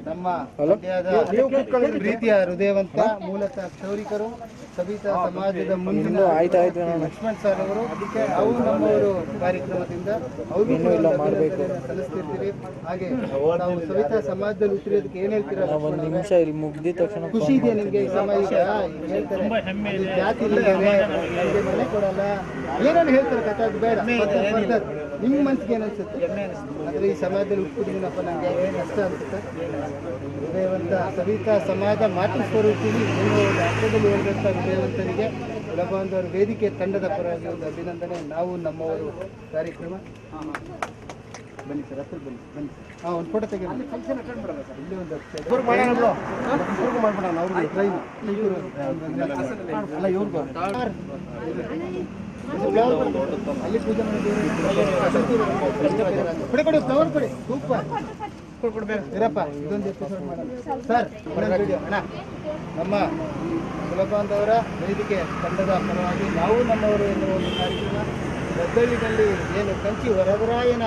ನಮ್ಮ ಪ್ರೀತಿಯ ಹೃದಯವಂತ ಮೂಲತಃ ಕ್ಷೌರಿಕರು ಸವಿತಾ ಸಮಾಜದ ಮುಂದಿನ ಲಕ್ಷ್ಮಣ್ ಸರ್ ಅವರು ನಾವು ನಮ್ಮವರು ಕಾರ್ಯಕ್ರಮದಿಂದ ಅವರು ಸಲ್ಲಿಸ್ತಿರ್ತೀವಿ. ಹಾಗೆ ನಾವು ಸವಿತಾ ಸಮಾಜದಲ್ಲಿ ಉತ್ತರಿಯೋದಕ್ಕೆ ಏನ್ ಹೇಳ್ತೀರಾ? ನಿಮಿಷ ಇಲ್ಲಿ ಮುಗ್ದಿ ತಕ್ಷಣ ಖುಷಿ ಇದೆಯಾ ನಿಮ್ಗೆ? ಈ ಸಮಯ ಹೇಳ್ತಾರೆ ಜಾತಿ ನಮಗೆ ಮನೆ ಕೊಡಲ್ಲ ಏನೇನು ಹೇಳ್ತಾರೆ ಕಥೆ, ಅದು ಬೇಡ. ನಿಮ್ಮ ಮನ್ಸಿಗೆ ಏನ್ ಅನ್ಸುತ್ತೆ? ಅಂದ್ರೆ ಈ ಸಮಾಜದಲ್ಲಿ ಉಟ್ಬಿಟ್ಟಿದ್ದೀನಪ್ಪ ನಂಗೆ ಕಷ್ಟ ಅನ್ಸುತ್ತೆ. ಹೃದಯವಂತ ಸವಿತಾ ಸಮಾಜ ಮಾತೃ ಸ್ವರೂಪಿಣಿ ಎನ್ನುವ ಒಂದು ಅರ್ಥದಲ್ಲಿ ಹೇಳಿದಂಥ ಹೃದಯವಂತನಿಗೆ ಕುಲಬಾಂಧವರ ವೇದಿಕೆ ತಂಡದ ಪರವಾಗಿ ಒಂದು ಅಭಿನಂದನೆ. ನಾವು ನಮ್ಮವರು ಕಾರ್ಯಕ್ರಮ ಬನ್ನಿ ಸರ್, ಹತ್ರ ಬನ್ನಿ ಬನ್ನಿ. ಒಂದು ಫೋಟೋ ತೆಗಿ. ಇಲ್ಲಿ ಒಂದು ಮಾಡ್ಬಿಡೋಣ ಅವ್ರಿಗೆ ಟ್ರೈನ್ ಅಲ್ಲ ಇವ್ರಿಗೂ ಅಲ್ಲಿ ಪೂಜೆ ಮಾಡಿ ಕೊಡಿ ಫ್ಲವರ್ ಕೊಡಿ. ಸೂಪರ್ ಕೊಡ್ಬೇಕು ಇರಪ್ಪ. ಇದೊಂದು ಎಪಿಸೋಡ್ ಮಾಡೋಣ ಸರ್. ವಿಡಿಯೋ ಅಣ್ಣ ನಮ್ಮ ಕುಲಬಾಂಧವರ ವೇದಿಕೆ ತಂಡದ ಪರವಾಗಿ ನಾವು ನಮ್ಮವರು ಎನ್ನುವ ಒಂದು ಕಾರ್ಯಕ್ರಮ ಗದ್ದಳ್ಳಿನಲ್ಲಿ ಏನು ಕಂಚಿ ವರದರಾಯನ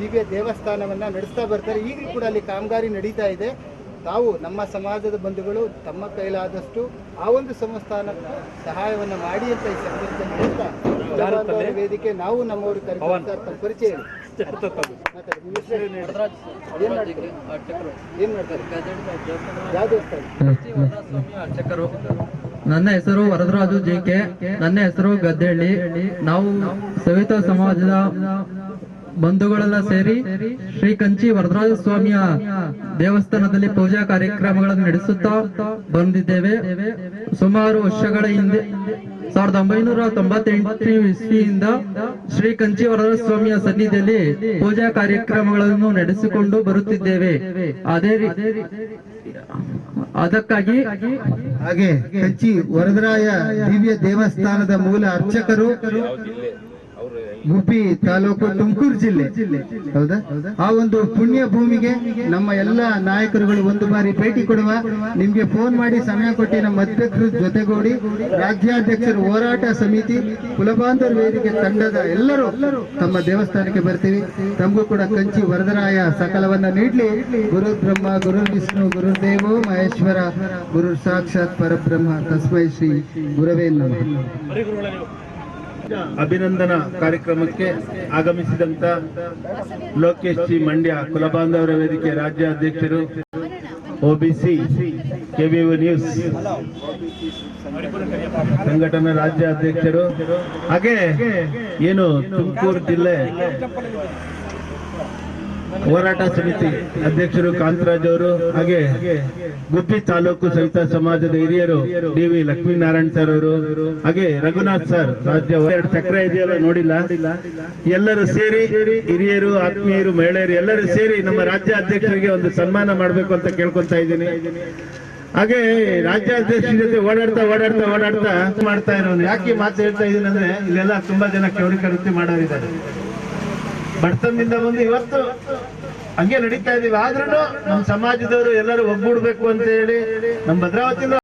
ದಿವ್ಯ ದೇವಸ್ಥಾನವನ್ನು ನಡೆಸ್ತಾ ಬರ್ತಾರೆ. ಈಗಲೂ ಕೂಡ ಅಲ್ಲಿ ಕಾಮಗಾರಿ ನಡೀತಾ ಇದೆ. ತಾವು ನಮ್ಮ ಸಮಾಜದ ಬಂಧುಗಳು ತಮ್ಮ ಕೈಲಾದಷ್ಟು ಆ ಒಂದು ಸಂಸ್ಥಾನ ಸಹಾಯವನ್ನು ಮಾಡಿ ಅಂತ ಈ ಸಂದರ್ಭದಲ್ಲಿ ಹೇಳ್ತಾ ವೇದಿಕೆ ನಾವು ನಮ್ಮವರು ಕರೆದ ಪರಿಚಯ ಹೇಳಿ. ಏನ್ ಮಾಡ್ತಾರೆ? ಯಾವ ದೇವಸ್ಥಾನ? ನನ್ನ ಹೆಸರು ವರದರಾಜು ಜೆ.ಕೆ. ನನ್ನ ಹೆಸರು ಗದ್ದೆಹಳ್ಳಿ. ನಾವು ಸವಿತಾ ಸಮಾಜದ ಬಂಧುಗಳೆಲ್ಲ ಸೇರಿ ಶ್ರೀ ಕಂಚಿ ವರದರಾಜ ಸ್ವಾಮಿಯ ದೇವಸ್ಥಾನದಲ್ಲಿ ಪೂಜಾ ಕಾರ್ಯಕ್ರಮಗಳನ್ನು ನಡೆಸುತ್ತಾ ಬಂದಿದ್ದೇವೆ. ಸುಮಾರು ವರ್ಷಗಳ ಹಿಂದೆ 1998 ಇಸ್ವಿಯಿಂದ ಶ್ರೀ ಕಂಚಿ ವರದರಾಜ ಸ್ವಾಮಿಯ ಸನ್ನಿಧಿಯಲ್ಲಿ ಪೂಜಾ ಕಾರ್ಯಕ್ರಮಗಳನ್ನು ನಡೆಸಿಕೊಂಡು ಬರುತ್ತಿದ್ದೇವೆ. ಅದಕ್ಕಾಗಿ ಹಾಗೆ ಕಂಚಿ ವರದರಾಯ ದಿವ್ಯ ದೇವಸ್ಥಾನದ ಮೂಲ ಅರ್ಚಕರು ಗುಬ್ಬಿ ತಾಲೂಕು ತುಮಕೂರು ಜಿಲ್ಲೆ. ಹೌದಾ? ಆ ಒಂದು ಪುಣ್ಯ ಭೂಮಿಗೆ ನಮ್ಮ ಎಲ್ಲ ನಾಯಕರುಗಳು ಒಂದು ಬಾರಿ ಭೇಟಿ ಕೊಡುವ. ನಿಮ್ಗೆ ಫೋನ್ ಮಾಡಿ ಸಮಯ ಕೊಟ್ಟು ನಮ್ಮ ಅಧ್ಯಕ್ಷರು ಜೊತೆಗೂಡಿ ರಾಜ್ಯಾಧ್ಯಕ್ಷರು ಹೋರಾಟ ಸಮಿತಿ ಕುಲಬಾಂಧವರ ವೇದಿಕೆ ತಂಡದ ಎಲ್ಲರೂ ತಮ್ಮ ದೇವಸ್ಥಾನಕ್ಕೆ ಬರ್ತೀವಿ. ತಮಗೂ ಕೂಡ ಕಂಚಿ ವರದರಾಯ ಸಕಲವನ್ನ ನೀಡ್ಲಿ. ಗುರು ಬ್ರಹ್ಮ ಗುರು ವಿಷ್ಣು ಗುರುದೇವೋ ಮಹೇಶ್ವರ ಗುರು ಸಾಕ್ಷಾತ್ ಪರಬ್ರಹ್ಮ ತಸ್ಮೈ ಶ್ರೀ ಗುರವೇ ನಮಃ. ಅಭಿನಂದನಾ ಕಾರ್ಯಕ್ರಮಕ್ಕೆ ಆಗಮಿಸಿದಂತ ಲೋಕೇಶ್ ಜಿ ಮಂಡ್ಯ ಕುಲಬಾಂಧವರ ವೇದಿಕೆ ರಾಜ್ಯಾಧ್ಯಕ್ಷರು, OBC KBU ನ್ಯೂಸ್ ಸಂಘಟನಾ ರಾಜ್ಯಾಧ್ಯಕ್ಷರು, ಹಾಗೆ ಏನು ತುಮಕೂರು ಜಿಲ್ಲೆ ಹೋರಾಟ ಸಮಿತಿ ಅಧ್ಯಕ್ಷರು ಕಾಂತರಾಜ್ ಅವರು, ಹಾಗೆ ಗುಬ್ಬಿ ತಾಲೂಕು ಸವಿತಾ ಸಮಾಜದ ಹಿರಿಯರು DV ಲಕ್ಷ್ಮೀನಾರಾಯಣ್ ಸರ್ ಅವರು, ಹಾಗೆ ರಘುನಾಥ್ ಸರ್ ರಾಜ್ಯ 2 ಚಕ್ರ ಇದೆಯಲ್ಲ ನೋಡಿಲ್ಲ, ಎಲ್ಲರೂ ಸೇರಿ ಹಿರಿಯರು ಆತ್ಮೀಯರು ಮಹಿಳೆಯರು ಎಲ್ಲರೂ ಸೇರಿ ನಮ್ಮ ರಾಜ್ಯ ಅಧ್ಯಕ್ಷರಿಗೆ ಒಂದು ಸನ್ಮಾನ ಮಾಡಬೇಕು ಅಂತ ಕೇಳ್ಕೊತಾ ಇದ್ದೀನಿ. ಹಾಗೆ ರಾಜ್ಯಾಧ್ಯಕ್ಷರ ಜೊತೆ ಓಡಾಡ್ತಾ ಮಾಡ್ತಾ ಇರೋನು ಯಾಕೆ ಮಾತು ಹೇಳ್ತಾ ಇದ್ದೀನಿ ಅಂದ್ರೆ ಇಲ್ಲೆಲ್ಲ ತುಂಬಾ ಜನ ಕ್ಷೌರಿಕ ವೃತ್ತಿ ಮಾಡೋರಿದ್ದಾರೆ. ಬಡತನದಿಂದ ಬಂದು ಇವತ್ತು ಹಂಗೆ ನಡೀತಾ ಇದೀವಿ. ಆದ್ರೂ ನಮ್ಮ ಸಮಾಜದವರು ಎಲ್ಲರೂ ಒಗ್ಗೂಡ್ಬೇಕು ಅಂತ ಹೇಳಿ ನಮ್ಮ ಭದ್ರಾವತಿಯಿಂದ